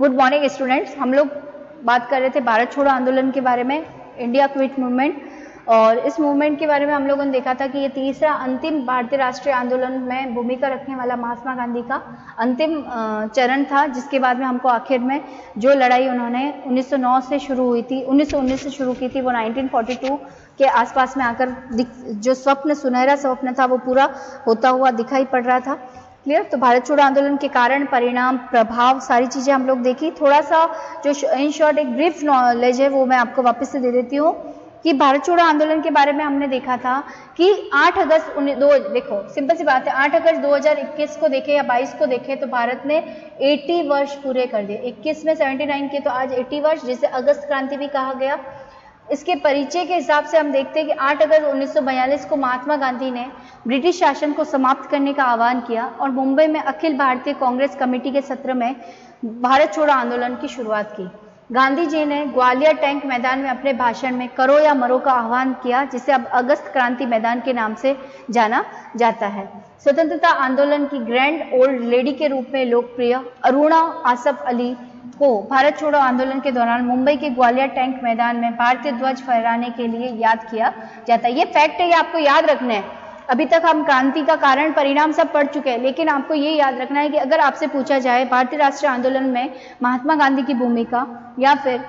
Good morning students. हम लोग बात कर रहे थे भारत छोड़ो आंदोलन के बारे में, इंडिया क्विट मूवमेंट। और इस मूवमेंट के बारे में हम लोगों ने देखा था कि ये तीसरा अंतिम भारतीय राष्ट्रीय आंदोलन में भूमिका रखने वाला महात्मा गांधी का अंतिम चरण था, जिसके बाद में हमको आखिर में जो लड़ाई उन्होंने 1909 से शुरू हुई थी, 1919 से शुरू की थी, वो 1942 के आसपास में आकर जो स्वप्न, सुनहरा स्वप्न था, वो पूरा होता हुआ दिखाई पड़ रहा था। क्लियर? तो भारत छोड़ो आंदोलन के कारण, परिणाम, प्रभाव, सारी चीजें हम लोग देखी। थोड़ा सा जो इन शॉर्ट एक ब्रीफ नॉलेज है वो मैं आपको वापस से दे देती हूँ कि भारत छोड़ो आंदोलन के बारे में हमने देखा था कि 8 अगस्त देखो सिंपल सी बात है, 8 अगस्त 2021 को देखें या 22 को देखें तो भारत ने 80 वर्ष पूरे कर दिए। 21 में 79 के, तो आज 80 वर्ष, जिसे अगस्त क्रांति भी कहा गया। इसके परिचय के हिसाब से हम देखते हैं कि 8 अगस्त 1942 को महात्मा गांधी ने ब्रिटिश शासन को समाप्त करने का आह्वान किया और मुंबई में अखिल भारतीय कांग्रेस कमेटी के सत्र में भारत छोड़ो आंदोलन की शुरुआत की। गांधी जी ने ग्वालियर टैंक मैदान में अपने भाषण में करो या मरो का आह्वान किया, जिसे अब अगस्त क्रांति मैदान के नाम से जाना जाता है। स्वतंत्रता आंदोलन की ग्रैंड ओल्ड लेडी के रूप में लोकप्रिय अरुणा आसफ अली को भारत छोड़ो आंदोलन के दौरान मुंबई के ग्वालियर टैंक मैदान में भारतीय ध्वज फहराने के लिए याद किया जाता है। ये फैक्ट है, ये आपको याद रखना है। अभी तक हम क्रांति का कारण, परिणाम सब पढ़ चुके हैं, लेकिन आपको ये याद रखना है कि अगर आपसे पूछा जाए भारतीय राष्ट्रीय आंदोलन में महात्मा गांधी की भूमिका या फिर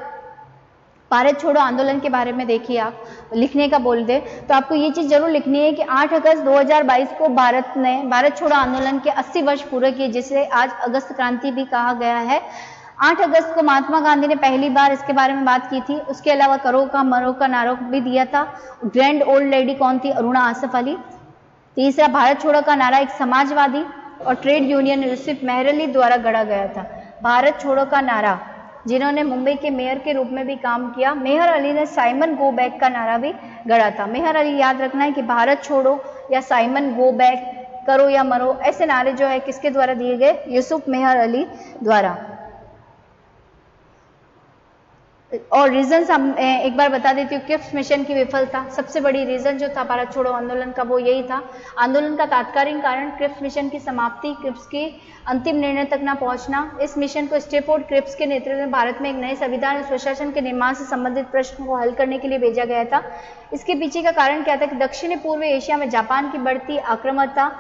भारत छोड़ो आंदोलन के बारे में देखिए, आप लिखने का बोल दे तो आपको ये चीज जरूर लिखनी है कि 8 अगस्त 2022 को भारत ने भारत छोड़ो आंदोलन के 80 वर्ष पूरे किए, जिसे आज अगस्त क्रांति भी कहा गया है। 8 अगस्त को महात्मा गांधी ने पहली बार इसके बारे में बात की थी। उसके अलावा करो का मरो का नारा भी दिया था। ग्रैंड ओल्ड लेडी कौन थी? अरुणा आसफ अली। तीसरा, भारत छोड़ो का नारा एक समाजवादी और ट्रेड यूनियन यूसुफ मेहर अली द्वारा गढ़ा गया था। भारत छोड़ो का नारा, जिन्होंने मुंबई के मेयर के रूप में भी काम किया, मेहर अली ने साइमन गो बैक का नारा भी गढ़ा था। मेहर अली, याद रखना है कि भारत छोड़ो या साइमन गो बैक, करो या मरो, ऐसे नारे जो है किसके द्वारा दिए गए? यूसुफ मेहर अली द्वारा। और रीजन हम एक बार बता देती हूँ। क्रिप्स मिशन की विफलता, सबसे बड़ी रीजन जो था भारत छोड़ो आंदोलन का, वो यही था। आंदोलन का तात्कालिक कारण क्रिप्स मिशन की समाप्ति, क्रिप्स की अंतिम निर्णय तक न पहुंचना। इस मिशन को स्टेफोर्ड क्रिप्स के नेतृत्व में भारत में एक नए संविधान और स्वशासन के निर्माण से संबंधित प्रश्न को हल करने के लिए भेजा गया था। इसके पीछे का कारण क्या था कि दक्षिणी पूर्व एशिया में जापान की बढ़ती आक्रामकता,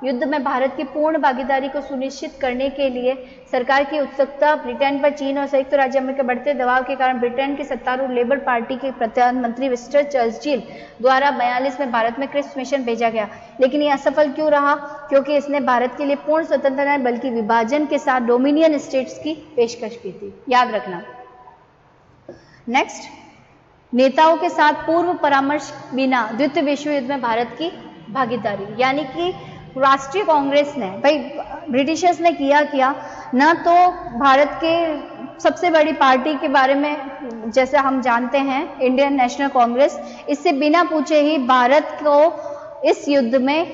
युद्ध में भारत की पूर्ण भागीदारी को सुनिश्चित करने के लिए सरकार की उत्सुकता, ब्रिटेन पर चीन और संयुक्त राज्य अमेरिका के बढ़ते दबाव के कारण ब्रिटेन के सत्तारूढ़ लेबर पार्टी के प्रधानमंत्री विंस्टन चर्चिल द्वारा 42 में भारत में क्रिप्स मिशन भेजा गया। लेकिन ये असफल क्यों रहा? क्योंकि इसने भारत के लिए पूर्ण स्वतंत्रता नहीं बल्कि विभाजन के साथ डोमिनियन स्टेट्स की पेशकश की थी। याद रखना। नेक्स्ट, नेताओं के साथ पूर्व परामर्श बिना द्वितीय विश्व युद्ध में भारत की भागीदारी, यानी कि राष्ट्रीय कांग्रेस ने, भाई ब्रिटिशर्स ने किया ना, तो भारत के सबसे बड़ी पार्टी के बारे में जैसे हम जानते हैं इंडियन नेशनल कांग्रेस, इससे बिना पूछे ही भारत को इस युद्ध में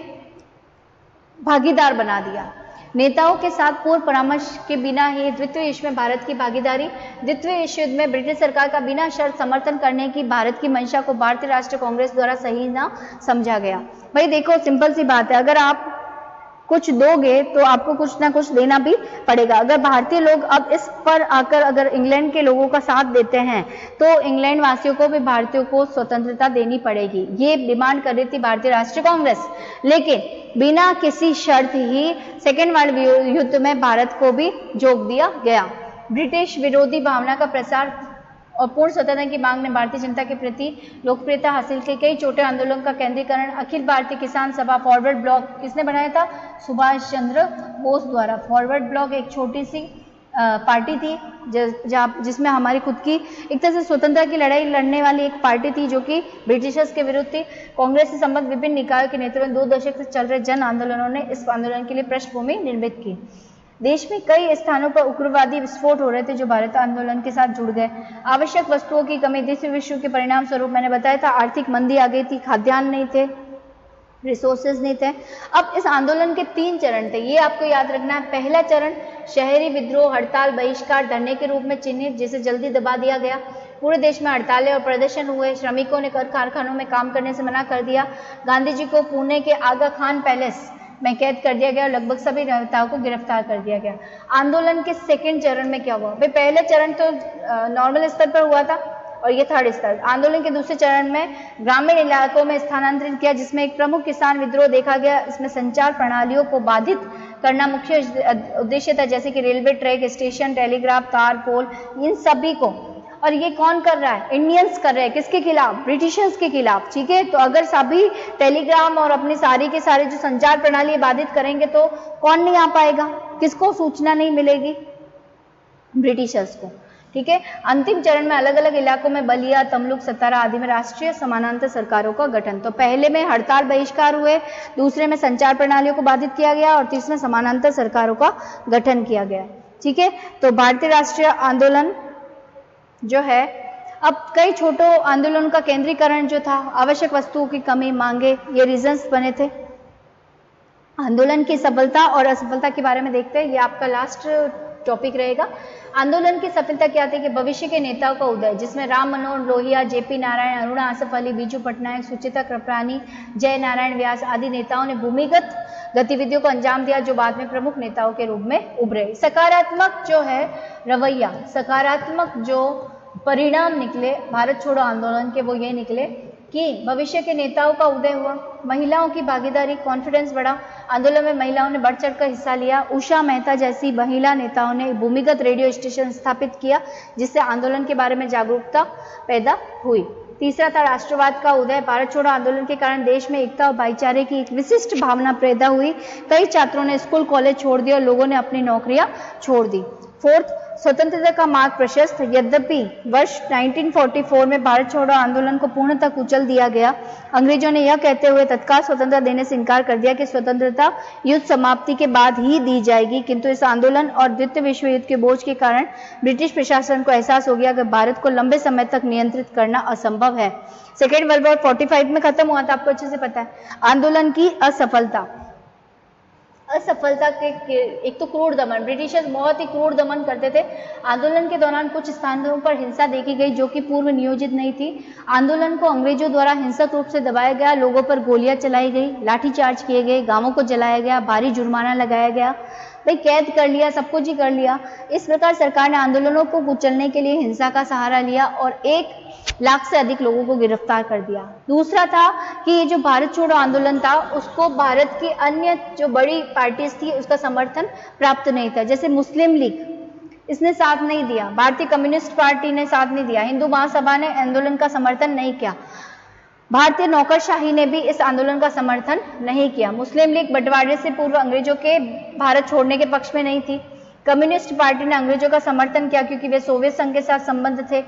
भागीदार बना दिया। नेताओं के साथ पूर्व परामर्श के बिना ही द्वितीय विश्व में भारत की भागीदारी, द्वितीय विश्व युद्ध में ब्रिटिश सरकार का बिना शर्त समर्थन करने की भारत की मंशा को भारतीय राष्ट्रीय कांग्रेस द्वारा सही ना समझा गया। भाई देखो, सिंपल सी बात है, अगर आप कुछ दोगे तो आपको कुछ ना कुछ देना भी पड़ेगा। अगर भारतीय लोग अब इस पर आकर अगर इंग्लैंड के लोगों का साथ देते हैं तो इंग्लैंड वासियों को भी भारतीयों को स्वतंत्रता देनी पड़ेगी, ये डिमांड कर रही थी भारतीय राष्ट्रीय कांग्रेस। लेकिन बिना किसी शर्त ही सेकेंड वर्ल्ड युद्ध में भारत को भी झोंक दिया गया। ब्रिटिश विरोधी भावना का प्रसार और पूर्ण स्वतंत्रता की मांग ने भारतीय जनता के प्रति लोकप्रियता हासिल की। कई छोटे आंदोलन का केंद्रीकरण अखिल भारतीय किसान सभा फॉरवर्ड ब्लॉक किसने बनाया था? सुभाष चंद्र बोस द्वारा। फॉरवर्ड ब्लॉक एक छोटी सी पार्टी थी जिसमें हमारी खुद की एक तरह से स्वतंत्रता की लड़ाई लड़ने वाली एक पार्टी थी, जो कि ब्रिटिशर्स के विरुद्ध थी। कांग्रेस से संबद्ध विभिन्न निकायों के नेतृत्व में 2 दशक से चल रहे जन आंदोलनों ने इस आंदोलन के लिए पृष्ठभूमि निर्मित की। देश में कई स्थानों पर उग्रवादी विस्फोट हो रहे थे जो भारत आंदोलन के साथ जुड़ गए। आवश्यक वस्तुओं की कमी, द्वितीय विश्व के परिणाम स्वरूप मैंने बताया था, आर्थिक मंदी आ गई थी, खाद्यान्न नहीं थे, रिसोर्सेज नहीं थे। अब इस आंदोलन के 3 चरण थे, ये आपको याद रखना है। पहला चरण शहरी विद्रोह, हड़ताल, बहिष्कार, धरने के रूप में चिन्हित, जिसे जल्दी दबा दिया गया। पूरे देश में हड़तालें और प्रदर्शन हुए। श्रमिकों ने कारखानों में काम करने से मना कर दिया। गांधी जी को पुणे के आगा खान पैलेस में कैद कर दिया गया और लगभग सभी नेताओं को गिरफ्तार कर दिया गया। आंदोलन के सेकेंड चरण में क्या हुआ? भाई पहले चरण तो नॉर्मल स्तर पर हुआ था और ये थर्ड स्तर। आंदोलन के दूसरे चरण में ग्रामीण इलाकों में स्थानांतरित किया, जिसमें एक प्रमुख किसान विद्रोह देखा गया। इसमें संचार प्रणालियों को बाधित करना मुख्य उद्देश्य था, जैसे कि रेलवे ट्रैक, स्टेशन, टेलीग्राफ तार, पोल, इन सभी को। और ये कौन कर रहा है? इंडियंस कर रहे हैं। किसके खिलाफ? ब्रिटिशर्स के खिलाफ। ठीक है, तो अगर सभी टेलीग्राम और अपनी सारी के सारे जो संचार प्रणाली बाधित करेंगे तो कौन नहीं आ पाएगा? किसको सूचना नहीं मिलेगी? ब्रिटिशर्स को। ठीक है, अंतिम चरण में अलग अलग इलाकों में बलिया, तमलुक, सतारा आदि में राष्ट्रीय समानांतर सरकारों का गठन। तो पहले में हड़ताल बहिष्कार हुए, दूसरे में संचार प्रणालियों को बाधित किया गया और तीसरे में समानांतर सरकारों का गठन किया गया। ठीक है, तो भारतीय राष्ट्रीय आंदोलन जो है, अब कई छोटो आंदोलन का केंद्रीकरण जो था, आवश्यक वस्तुओं की कमी, मांगे, ये रीजंस बने थे। आंदोलन की सफलता और असफलता के बारे में देखते हैं, ये आपका लास्ट टॉपिक रहेगा। आंदोलन की सफलता क्या थी कि भविष्य के नेताओं का उदय, जिसमें राम मनोहर लोहिया, जेपी नारायण, अरुणा आसफ अली, बीजू पटनायक, सुचेता कृपलानी, जय नारायण व्यास आदि नेताओं ने भूमिगत गतिविधियों को अंजाम दिया, जो बाद में प्रमुख नेताओं के रूप में उभरे। सकारात्मक जो है रवैया, सकारात्मक जो परिणाम निकले भारत छोड़ो आंदोलन के, वो ये निकले कि भविष्य के नेताओं का उदय हुआ, महिलाओं की भागीदारी, कॉन्फिडेंस बढ़ा, आंदोलन में महिलाओं ने बढ़ चढ़कर हिस्सा लिया। उषा मेहता जैसी महिला नेताओं ने भूमिगत रेडियो स्टेशन स्थापित किया, जिससे आंदोलन के बारे में जागरूकता पैदा हुई। तीसरा था राष्ट्रवाद का उदय। भारत छोड़ो आंदोलन के कारण देश में एकता और भाईचारे की एक विशिष्ट भावना पैदा हुई। कई छात्रों ने स्कूल कॉलेज छोड़ दिया और लोगों ने अपनी नौकरियां छोड़ दी। फोर्थ, स्वतंत्रता का मार्ग प्रशस्त। यद्यपि वर्ष 1944 में भारत छोड़ो आंदोलन को पूर्णतः कुचल दिया गया, अंग्रेजों ने यह कहते हुए तत्काल स्वतंत्रता देने से इनकार कर दिया कि स्वतंत्रता युद्ध समाप्ति के बाद ही दी जाएगी। किंतु इस आंदोलन और द्वितीय विश्व युद्ध के बोझ के कारण ब्रिटिश प्रशासन को एहसास हो गया कि भारत को लंबे समय तक नियंत्रित करना असंभव है। सेकेंड वर्ल्ड वॉर 45 में खत्म हुआ था, आपको अच्छे से पता है। आंदोलन की असफलता के एक तो क्रूर दमन, ब्रिटिशर्स बहुत ही क्रूर दमन करते थे। आंदोलन के दौरान कुछ स्थानों पर हिंसा देखी गई जो कि पूर्व नियोजित नहीं थी। आंदोलन को अंग्रेजों द्वारा हिंसक रूप से दबाया गया, लोगों पर गोलियां चलाई गई, लाठीचार्ज किए गए, गांवों को जलाया गया, भारी जुर्माना लगाया गया, भाई कैद कर लिया, सब कुछ ही कर लिया। इस प्रकार सरकार ने आंदोलनों को कुचलने के लिए हिंसा का सहारा लिया और 1 लाख से अधिक लोगों को गिरफ्तार कर दिया। दूसरा था कि ये जो भारत छोड़ो आंदोलन था, उसको भारत की अन्य जो बड़ी पार्टीज थी उसका समर्थन प्राप्त नहीं था। जैसे मुस्लिम लीग, इसने साथ नहीं दिया, भारतीय कम्युनिस्ट पार्टी ने साथ नहीं दिया, हिंदू महासभा ने आंदोलन का समर्थन नहीं किया, भारतीय नौकरशाही ने भी इस आंदोलन का समर्थन नहीं किया। मुस्लिम लीग बंटवारे से पूर्व अंग्रेजों के भारत छोड़ने के पक्ष में नहीं थी। कम्युनिस्ट पार्टी ने अंग्रेजों का समर्थन किया क्योंकि वे सोवियत संघ के साथ संबंध थे।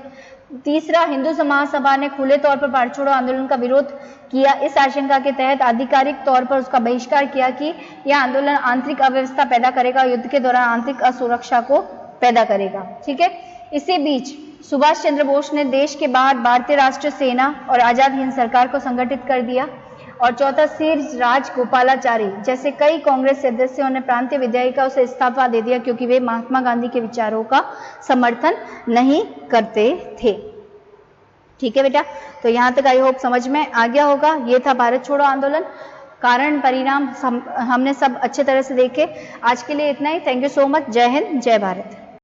तीसरा, हिंदू महासभा ने खुले तौर पर भारत छोड़ो आंदोलन का विरोध किया, इस आशंका के तहत आधिकारिक तौर पर उसका बहिष्कार किया कि यह आंदोलन आंतरिक अव्यवस्था पैदा करेगा, युद्ध के दौरान आंतरिक असुरक्षा को पैदा करेगा। ठीक है, इसी बीच सुभाष चंद्र बोस ने देश के बाहर भारतीय राष्ट्रीय सेना और आजाद हिंद सरकार को संगठित कर दिया। और चौथा, सिर राज गोपालाचारी जैसे कई कांग्रेस सदस्यों ने प्रांतीय विधायिकाओं से इस्तीफा दे दिया क्योंकि वे महात्मा गांधी के विचारों का समर्थन नहीं करते थे। ठीक है बेटा, तो यहाँ तक आई होप समझ में आ गया होगा। ये था भारत छोड़ो आंदोलन, कारण परिणाम हमने सब अच्छे तरह से देखे। आज के लिए इतना ही। Thank you so much. जय हिंद, जय भारत।